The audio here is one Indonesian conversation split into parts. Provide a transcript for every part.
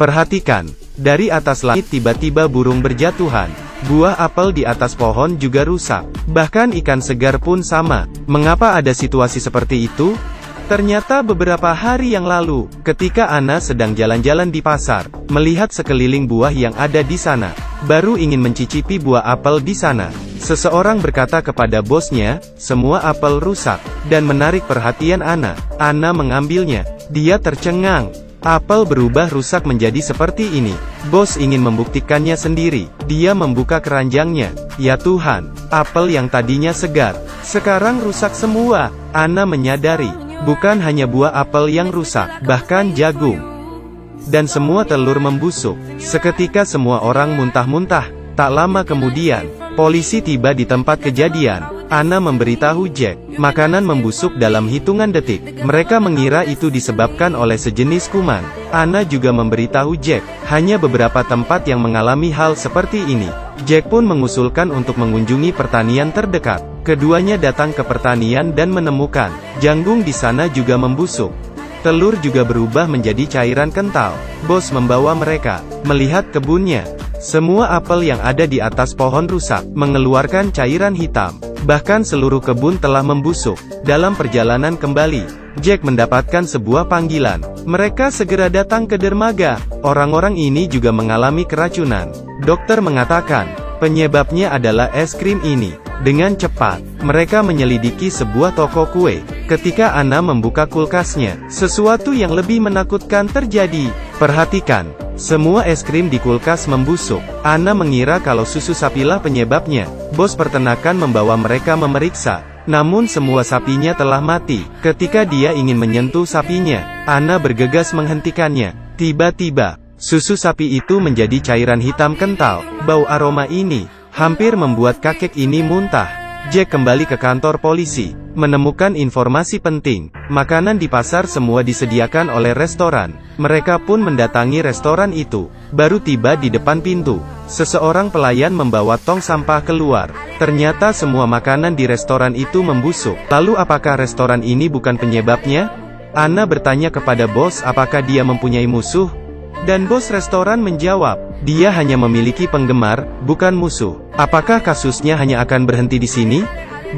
Perhatikan, dari atas langit tiba-tiba burung berjatuhan. Buah apel di atas pohon juga rusak. Bahkan ikan segar pun sama. Mengapa ada situasi seperti itu? Ternyata beberapa hari yang lalu, ketika Anna sedang jalan-jalan di pasar, melihat sekeliling buah yang ada di sana, baru ingin mencicipi buah apel di sana. Seseorang berkata kepada bosnya, semua apel rusak, dan menarik perhatian Anna. Anna mengambilnya. Dia tercengang. Apel berubah rusak menjadi seperti ini. Bos ingin membuktikannya sendiri. Dia membuka keranjangnya. Ya Tuhan, apel yang tadinya segar, sekarang rusak semua. Anna menyadari, bukan hanya buah apel yang rusak, bahkan jagung dan semua telur membusuk. Seketika semua orang muntah-muntah. Tak lama kemudian, polisi tiba di tempat kejadian. Anna memberitahu Jack, makanan membusuk dalam hitungan detik. Mereka mengira itu disebabkan oleh sejenis kuman. Anna juga memberitahu Jack, hanya beberapa tempat yang mengalami hal seperti ini. Jack pun mengusulkan untuk mengunjungi pertanian terdekat. Keduanya datang ke pertanian dan menemukan, jagung di sana juga membusuk. Telur juga berubah menjadi cairan kental. Bos membawa mereka melihat kebunnya. Semua apel yang ada di atas pohon rusak, mengeluarkan cairan hitam. Bahkan seluruh kebun telah membusuk. Dalam perjalanan kembali, Jack mendapatkan sebuah panggilan. Mereka segera datang ke dermaga. Orang-orang ini juga mengalami keracunan. Dokter mengatakan, penyebabnya adalah es krim ini. Dengan cepat, mereka menyelidiki sebuah toko kue. Ketika Anna membuka kulkasnya, sesuatu yang lebih menakutkan terjadi. Perhatikan, semua es krim di kulkas membusuk. Anna mengira kalau susu sapilah penyebabnya. Bos peternakan membawa mereka memeriksa. Namun semua sapinya telah mati. Ketika dia ingin menyentuh sapinya, Anna bergegas menghentikannya. Tiba-tiba, susu sapi itu menjadi cairan hitam kental. Bau aroma ini hampir membuat kakek ini muntah. Jack kembali ke kantor polisi, menemukan informasi penting. Makanan di pasar semua disediakan oleh restoran. Mereka pun mendatangi restoran itu. Baru tiba di depan pintu, seseorang pelayan membawa tong sampah keluar. Ternyata semua makanan di restoran itu membusuk. Lalu apakah restoran ini bukan penyebabnya? Anna bertanya kepada bos apakah dia mempunyai musuh. Dan bos restoran menjawab, dia hanya memiliki penggemar, bukan musuh. Apakah kasusnya hanya akan berhenti di sini?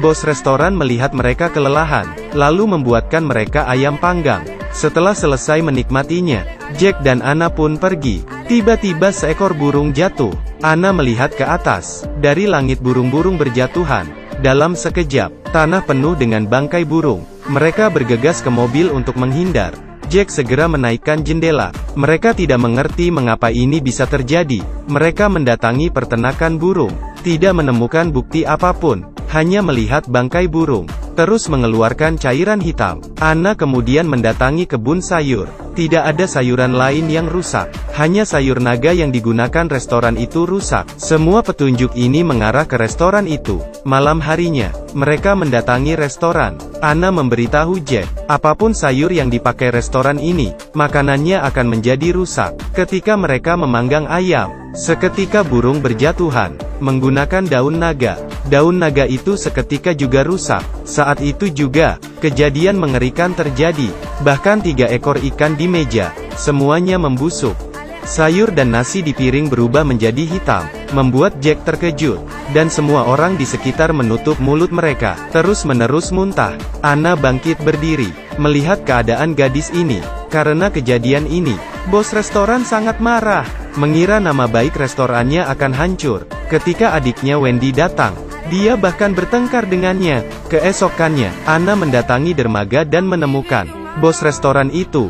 Bos restoran melihat mereka kelelahan, lalu membuatkan mereka ayam panggang. Setelah selesai menikmatinya, Jack dan Anna pun pergi. Tiba-tiba seekor burung jatuh. Anna melihat ke atas. Dari langit burung-burung berjatuhan. Dalam sekejap, tanah penuh dengan bangkai burung. Mereka bergegas ke mobil untuk menghindar. Jack segera menaikkan jendela. Mereka tidak mengerti mengapa ini bisa terjadi. Mereka mendatangi peternakan burung. Tidak menemukan bukti apapun. Hanya melihat bangkai burung. Terus mengeluarkan cairan hitam. Anna kemudian mendatangi kebun sayur. Tidak ada sayuran lain yang rusak. Hanya sayur naga yang digunakan restoran itu rusak. Semua petunjuk ini mengarah ke restoran itu. Malam harinya, mereka mendatangi restoran. Anna memberitahu Jack, apapun sayur yang dipakai restoran ini, makanannya akan menjadi rusak. Ketika mereka memanggang ayam, seketika burung berjatuhan, menggunakan daun naga. Daun naga itu seketika juga rusak. Saat itu juga, kejadian mengerikan terjadi. Bahkan 3 ekor ikan di meja, semuanya membusuk. Sayur dan nasi di piring berubah menjadi hitam, membuat Jack terkejut. Dan semua orang di sekitar menutup mulut mereka, terus-menerus muntah. Anna bangkit berdiri, melihat keadaan gadis ini. Karena kejadian ini, bos restoran sangat marah, mengira nama baik restorannya akan hancur. Ketika adiknya Wendy datang, dia bahkan bertengkar dengannya. Keesokannya, Anna mendatangi dermaga dan menemukan bos restoran itu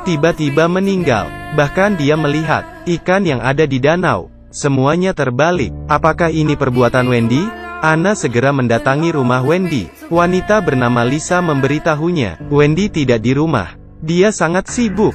tiba-tiba meninggal. Bahkan dia melihat ikan yang ada di danau. Semuanya terbalik. Apakah ini perbuatan Wendy? Anna segera mendatangi rumah Wendy. Wanita bernama Lisa memberitahunya, Wendy tidak di rumah. Dia sangat sibuk.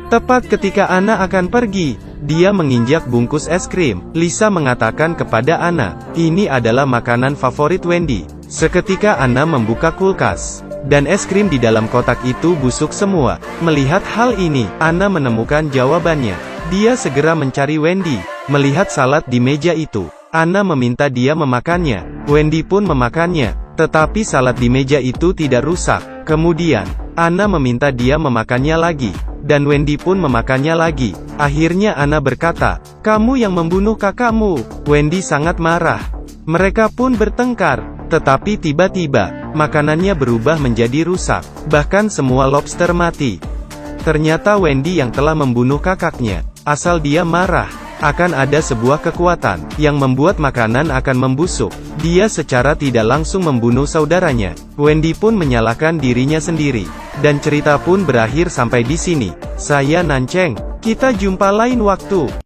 Tepat ketika Anna akan pergi, dia menginjak bungkus es krim. Lisa mengatakan kepada Anna, ini adalah makanan favorit Wendy. Seketika Anna membuka kulkas, dan es krim di dalam kotak itu busuk semua. Melihat hal ini, Anna menemukan jawabannya. Dia segera mencari Wendy. Melihat salad di meja itu, Anna meminta dia memakannya. Wendy pun memakannya, tetapi salad di meja itu tidak rusak. Kemudian, Anna meminta dia memakannya lagi. dan Wendy pun memakannya lagi. Akhirnya Anna berkata, "Kamu yang membunuh kakakmu." Wendy sangat marah. Mereka pun bertengkar. Tetapi tiba-tiba, makanannya berubah menjadi rusak. Bahkan semua lobster mati. Ternyata Wendy yang telah membunuh kakaknya. Asal dia marah, akan ada sebuah kekuatan yang membuat makanan akan membusuk. Dia secara tidak langsung membunuh saudaranya. Wendy pun menyalahkan dirinya sendiri. Dan cerita pun berakhir sampai di sini. Saya Nanceng. Kita jumpa lain waktu.